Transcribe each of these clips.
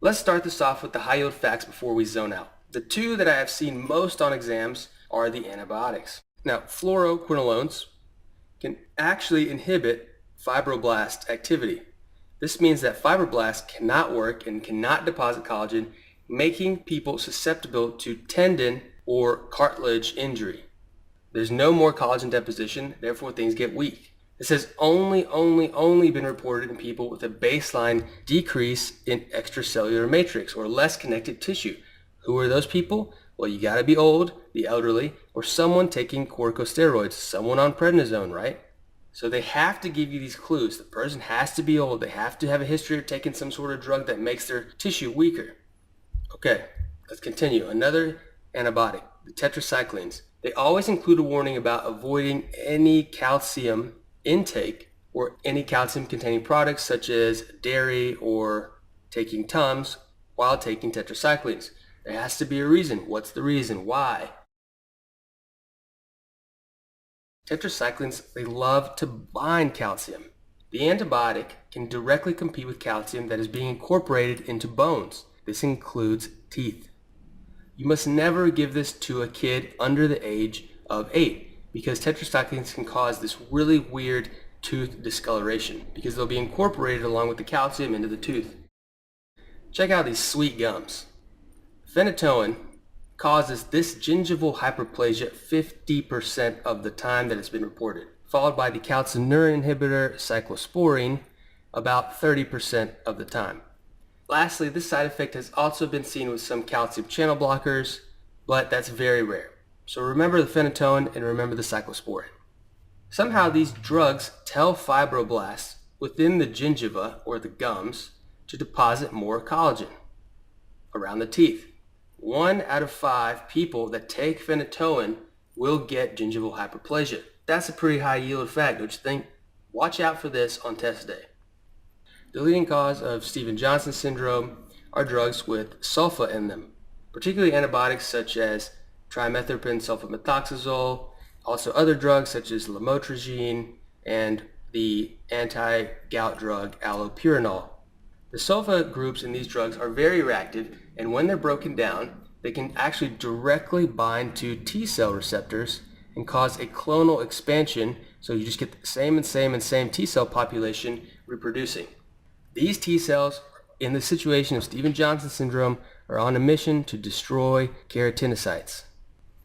Let's start this off with the high yield facts before we zone out. The two that I have seen most on exams are the antibiotics. Now, fluoroquinolones can actually inhibit fibroblast activity. This means that fibroblasts cannot work and cannot deposit collagen, making people susceptible to tendon or cartilage injury. There's no more collagen deposition, therefore things get weak. This has only been reported in people with a baseline decrease in extracellular matrix or less connective tissue. Who are those people? Well, you gotta be old, the elderly, or someone taking corticosteroids, someone on prednisone, right? So they have to give you these clues. The person has to be old. They have to have a history of taking some sort of drug that makes their tissue weaker. Okay, let's continue. Another antibiotic, the tetracyclines. They always include a warning about avoiding any calcium intake or any calcium containing products such as dairy or taking Tums while taking tetracyclines. There has to be a reason. What's the reason? Why? Tetracyclines, they love to bind calcium. The antibiotic can directly compete with calcium that is being incorporated into bones. This includes teeth. You must never give this to a kid under the age of 8 because tetracyclines can cause this really weird tooth discoloration because they'll be incorporated along with the calcium into the tooth. Check out these sweet gums. Phenytoin causes this gingival hyperplasia 50% of the time that it's been reported, followed by the calcineurin inhibitor cyclosporine about 30% of the time. Lastly, this side effect has also been seen with some calcium channel blockers, but that's very rare. So remember the phenytoin and remember the cyclosporine. Somehow these drugs tell fibroblasts within the gingiva or the gums to deposit more collagen around the teeth. 1 out of 5 people that take phenytoin will get gingival hyperplasia. That's a pretty high yield fact, don't you think? Watch out for this on test day. The leading cause of Stevens-Johnson syndrome are drugs with sulfa in them, particularly antibiotics such as trimethoprim sulfamethoxazole, also other drugs such as lamotrigine and the anti-gout drug allopurinol. The sulfa groups in these drugs are very reactive, and when they're broken down, they can actually directly bind to T cell receptors and cause a clonal expansion, so you just get the same T cell population reproducing. These T cells, in the situation of Stevens-Johnson syndrome, are on a mission to destroy keratinocytes.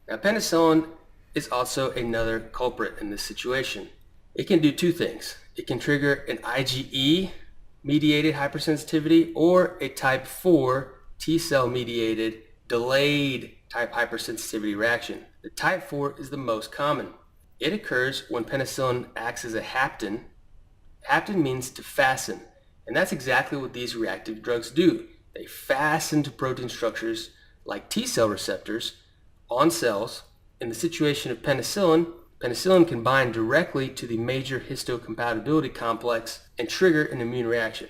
Now, penicillin is also another culprit in this situation. It can do two things. It can trigger an IgE-mediated hypersensitivity or a type 4 T cell mediated delayed type hypersensitivity reaction. The type 4 is the most common. It occurs when penicillin acts as a hapten. Hapten means to fasten, and that's exactly what these reactive drugs do. They fasten to protein structures like T cell receptors on cells. In the situation of penicillin, penicillin can bind directly to the major histocompatibility complex and trigger an immune reaction.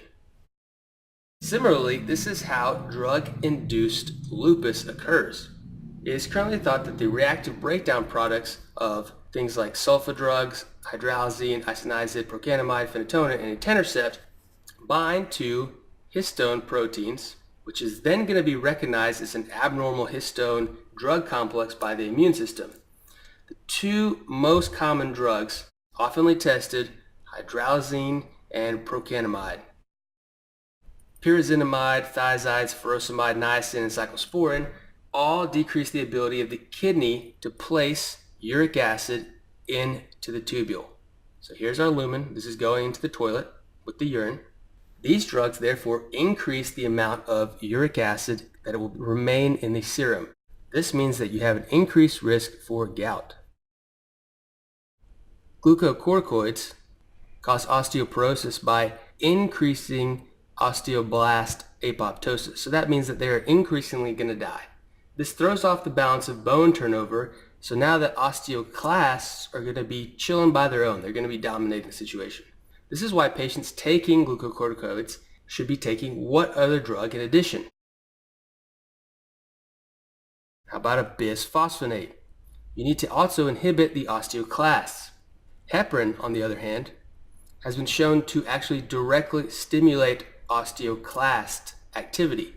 Similarly, this is how drug-induced lupus occurs. It is currently thought that the reactive breakdown products of things like sulfa drugs, hydralazine, isoniazid, procainamide, phenytoin, and etanercept bind to histone proteins, which is then going to be recognized as an abnormal histone drug complex by the immune system. The two most common drugs oftenly tested, hydralazine and procainamide. Pyrazinamide, thiazides, furosemide, niacin, and cyclosporin all decrease the ability of the kidney to place uric acid into the tubule. So here's our lumen. This is going into the toilet with the urine. These drugs therefore increase the amount of uric acid that will remain in the serum. This means that you have an increased risk for gout. Glucocorticoids cause osteoporosis by increasing osteoblast apoptosis. So that means that they are increasingly going to die. This throws off the balance of bone turnover. So now that osteoclasts are going to be chilling by their own. They're going to be dominating the situation. This is why patients taking glucocorticoids should be taking what other drug in addition? How about a bisphosphonate? You need to also inhibit the osteoclasts. Heparin, on the other hand, has been shown to actually directly stimulate osteoclast activity.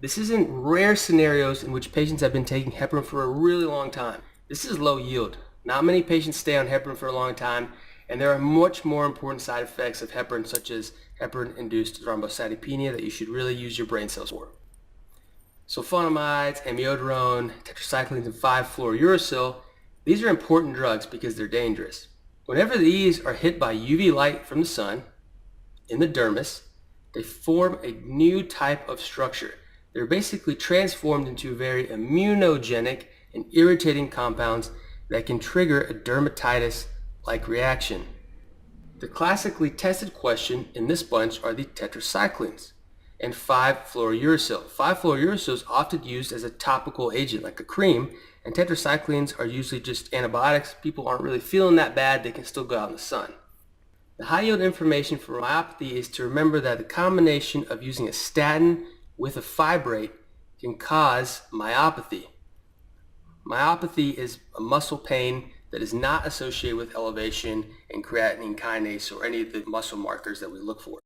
This is in rare scenarios in which patients have been taking heparin for a really long time. This is low yield. Not many patients stay on heparin for a long time, and there are much more important side effects of heparin, such as heparin-induced thrombocytopenia, that you should really use your brain cells for. Sulfonamides, amiodarone, tetracyclines, and 5-fluorouracil, these are important drugs because they're dangerous. Whenever these are hit by UV light from the sun in the dermis, they form a new type of structure. They're basically transformed into very immunogenic and irritating compounds that can trigger a dermatitis-like reaction. The classically tested question in this bunch are the tetracyclines and 5-fluorouracil. 5-fluorouracil is often used as a topical agent, like a cream, and tetracyclines are usually just antibiotics. People aren't really feeling that bad, they can still go out in the sun. The high yield information for myopathy is to remember that the combination of using a statin with a fibrate can cause myopathy. Myopathy is a muscle pain that is not associated with elevation in creatinine kinase or any of the muscle markers that we look for.